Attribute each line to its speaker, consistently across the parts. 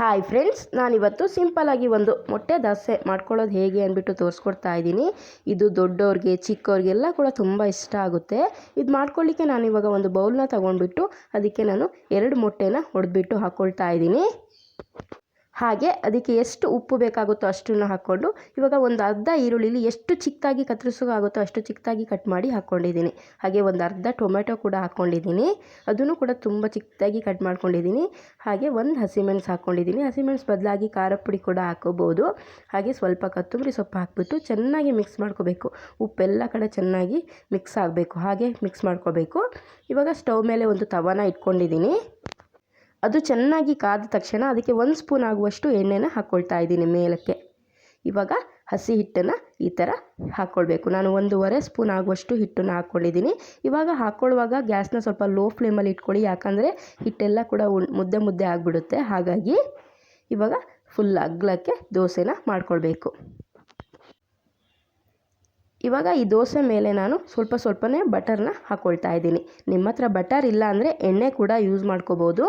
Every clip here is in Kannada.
Speaker 1: ಹಾಯ್ ಫ್ರೆಂಡ್ಸ್, ನಾನಿವತ್ತು ಸಿಂಪಲ್ಲಾಗಿ ಒಂದು ಮೊಟ್ಟೆ ದೋಸೆ ಮಾಡ್ಕೊಳ್ಳೋದು ಹೇಗೆ ಅಂದ್ಬಿಟ್ಟು ತೋರಿಸ್ಕೊಡ್ತಾ ಇದ್ದೀನಿ. ಇದು ದೊಡ್ಡವ್ರಿಗೆ ಚಿಕ್ಕವ್ರಿಗೆಲ್ಲ ಕೂಡ ತುಂಬ ಇಷ್ಟ ಆಗುತ್ತೆ. ಇದು ಮಾಡ್ಕೊಳ್ಳಿಕ್ಕೆ ನಾನಿವಾಗ ಒಂದು ಬೌಲ್ನ ತೊಗೊಂಡ್ಬಿಟ್ಟು ಅದಕ್ಕೆ ನಾನು 2 ಮೊಟ್ಟೆನ ಹೊಡೆದ್ಬಿಟ್ಟು ಹಾಕ್ಕೊಳ್ತಾ ಇದ್ದೀನಿ. ಹಾಗೆ ಅದಕ್ಕೆ ಎಷ್ಟು ಉಪ್ಪು ಬೇಕಾಗುತ್ತೋ ಅಷ್ಟನ್ನು ಹಾಕ್ಕೊಂಡು ಇವಾಗ ಒಂದು ಅರ್ಧ ಈರುಳ್ಳಿಲಿ ಎಷ್ಟು ಚಿಕ್ಕದಾಗಿ ಕತ್ತರಿಸೋಕ್ಕಾಗುತ್ತೋ ಅಷ್ಟು ಚಿಕ್ಕದಾಗಿ ಕಟ್ ಮಾಡಿ ಹಾಕ್ಕೊಂಡಿದ್ದೀನಿ. ಹಾಗೆ ಒಂದು ಅರ್ಧ ಟೊಮೆಟೊ ಕೂಡ ಹಾಕ್ಕೊಂಡಿದ್ದೀನಿ, ಅದನ್ನು ಕೂಡ ತುಂಬ ಚಿಕ್ಕದಾಗಿ ಕಟ್ ಮಾಡ್ಕೊಂಡಿದ್ದೀನಿ. ಹಾಗೆ ಒಂದು ಹಸಿಮೆಣಸು ಹಾಕ್ಕೊಂಡಿದ್ದೀನಿ. ಹಸಿಮೆಣಸು ಬದಲಾಗಿ ಖಾರ ಪುಡಿ ಕೂಡ ಹಾಕೋಬೋದು. ಹಾಗೆ ಸ್ವಲ್ಪ ಕೊತ್ತಂಬರಿ ಸೊಪ್ಪು ಹಾಕ್ಬಿಟ್ಟು ಚೆನ್ನಾಗಿ ಮಿಕ್ಸ್ ಮಾಡ್ಕೋಬೇಕು. ಉಪ್ಪೆಲ್ಲ ಕಡೆ ಚೆನ್ನಾಗಿ ಮಿಕ್ಸ್ ಆಗಬೇಕು, ಹಾಗೆ ಮಿಕ್ಸ್ ಮಾಡ್ಕೋಬೇಕು. ಇವಾಗ ಸ್ಟವ್ ಮೇಲೆ ಒಂದು ತವಾನ ಇಟ್ಕೊಂಡಿದ್ದೀನಿ. ಅದು ಚೆನ್ನಾಗಿ ಕಾದ ತಕ್ಷಣ ಅದಕ್ಕೆ 1 ಸ್ಪೂನ್ ಆಗುವಷ್ಟು ಎಣ್ಣೆನ ಹಾಕ್ಕೊಳ್ತಾ ಇದ್ದೀನಿ ಮೇಲಕ್ಕೆ. ಇವಾಗ ಹಸಿ ಹಿಟ್ಟನ್ನು ಈ ಥರ ಹಾಕ್ಕೊಳ್ಬೇಕು. ನಾನು 1.5 ಸ್ಪೂನ್ ಆಗುವಷ್ಟು ಹಿಟ್ಟನ್ನು ಹಾಕ್ಕೊಂಡಿದ್ದೀನಿ. ಇವಾಗ ಹಾಕ್ಕೊಳ್ಳುವಾಗ ಗ್ಯಾಸ್ನ ಸ್ವಲ್ಪ ಲೋ ಫ್ಲೇಮಲ್ಲಿ ಇಟ್ಕೊಳ್ಳಿ, ಯಾಕಂದರೆ ಹಿಟ್ಟೆಲ್ಲ ಕೂಡ ಮುದ್ದೆ ಮುದ್ದೆ ಆಗಿಬಿಡುತ್ತೆ. ಹಾಗಾಗಿ ಇವಾಗ ಫುಲ್ ಅಗಲಕ್ಕೆ ದೋಸೆನ ಮಾಡ್ಕೊಳ್ಬೇಕು. ಇವಾಗ ಈ ದೋಸೆ ಮೇಲೆ ನಾನು ಸ್ವಲ್ಪನೇ ಬಟರ್ನ ಹಾಕ್ಕೊಳ್ತಾ ಇದ್ದೀನಿ. ನಿಮ್ಮ ಹತ್ರ ಬಟರ್ ಇಲ್ಲ ಅಂದರೆ ಎಣ್ಣೆ ಕೂಡ ಯೂಸ್ ಮಾಡ್ಕೋಬೋದು.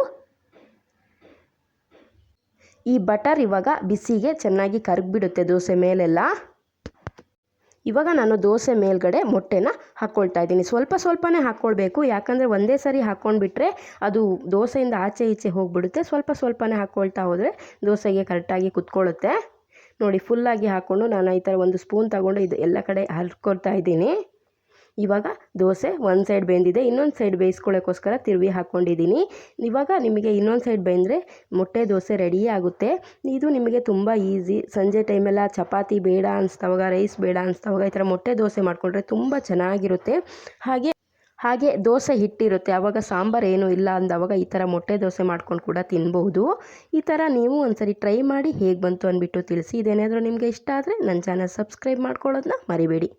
Speaker 1: ಈ ಬಟರ್ ಇವಾಗ ಬಿಸಿಗೆ ಚೆನ್ನಾಗಿ ಕರಗಿಬಿಡುತ್ತೆ ದೋಸೆ ಮೇಲೆಲ್ಲ. ಇವಾಗ ನಾನು ದೋಸೆ ಮೇಲ್ಗಡೆ ಮೊಟ್ಟೆನ ಹಾಕ್ಕೊಳ್ತಾ ಇದ್ದೀನಿ. ಸ್ವಲ್ಪನೇ ಹಾಕ್ಕೊಳ್ಬೇಕು, ಯಾಕಂದರೆ ಒಂದೇ ಸರಿ ಹಾಕ್ಕೊಂಡ್ಬಿಟ್ರೆ ಅದು ದೋಸೆಯಿಂದ ಆಚೆ ಈಚೆ ಹೋಗಿಬಿಡುತ್ತೆ. ಸ್ವಲ್ಪನೇ ಹಾಕ್ಕೊಳ್ತಾ ಹೋದರೆ ದೋಸೆಗೆ ಕರೆಕ್ಟಾಗಿ ಕುತ್ಕೊಳ್ಳುತ್ತೆ. ನೋಡಿ, ಫುಲ್ಲಾಗಿ ಹಾಕ್ಕೊಂಡು ನಾನು ಈ ಥರ 1 ಸ್ಪೂನ್ ತಗೊಂಡು ಇದು ಎಲ್ಲ ಕಡೆ ಹರಡ್ಕೊಳ್ತಾ ಇದ್ದೀನಿ. ಇವಾಗ ದೋಸೆ ಒಂದು ಸೈಡ್ ಬೆಂದಿದೆ, ಇನ್ನೊಂದು ಸೈಡ್ ಬೇಯಿಸ್ಕೊಳ್ಳೋಕ್ಕೋಸ್ಕರ ತಿರುವಿ ಹಾಕ್ಕೊಂಡಿದ್ದೀನಿ. ಇವಾಗ ನಿಮಗೆ ಇನ್ನೊಂದು ಸೈಡ್ ಬೆಂದರೆ ಮೊಟ್ಟೆ ದೋಸೆ ರೆಡಿ ಆಗುತ್ತೆ. ಇದು ನಿಮಗೆ ತುಂಬ ಈಸಿ. ಸಂಜೆ ಟೈಮೆಲ್ಲ ಚಪಾತಿ ಬೇಡ ಅನಿಸ್ತಾವಾಗ, ರೈಸ್ ಬೇಡ ಅನಿಸ್ತಾವಾಗ ಈ ಥರ ಮೊಟ್ಟೆ ದೋಸೆ ಮಾಡಿಕೊಂಡ್ರೆ ತುಂಬ ಚೆನ್ನಾಗಿರುತ್ತೆ. ಹಾಗೆ ದೋಸೆ ಹಿಟ್ಟಿರುತ್ತೆ, ಆವಾಗ ಸಾಂಬಾರು ಏನೂ ಇಲ್ಲ ಅಂದವಾಗ ಈ ಥರ ಮೊಟ್ಟೆ ದೋಸೆ ಮಾಡ್ಕೊಂಡು ಕೂಡ ತಿನ್ಬಹುದು. ಈ ಥರ ನೀವು ಒಂದ್ಸರಿ ಟ್ರೈ ಮಾಡಿ ಹೇಗೆ ಬಂತು ಅಂದ್ಬಿಟ್ಟು ತಿಳಿಸಿ. ಇದೇನಾದರೂ ನಿಮಗೆ ಇಷ್ಟ ಆದರೆ ನನ್ನ ಚಾನಲ್ ಸಬ್ಸ್ಕ್ರೈಬ್ ಮಾಡ್ಕೊಳ್ಳೋದನ್ನ ಮರಿಬೇಡಿ.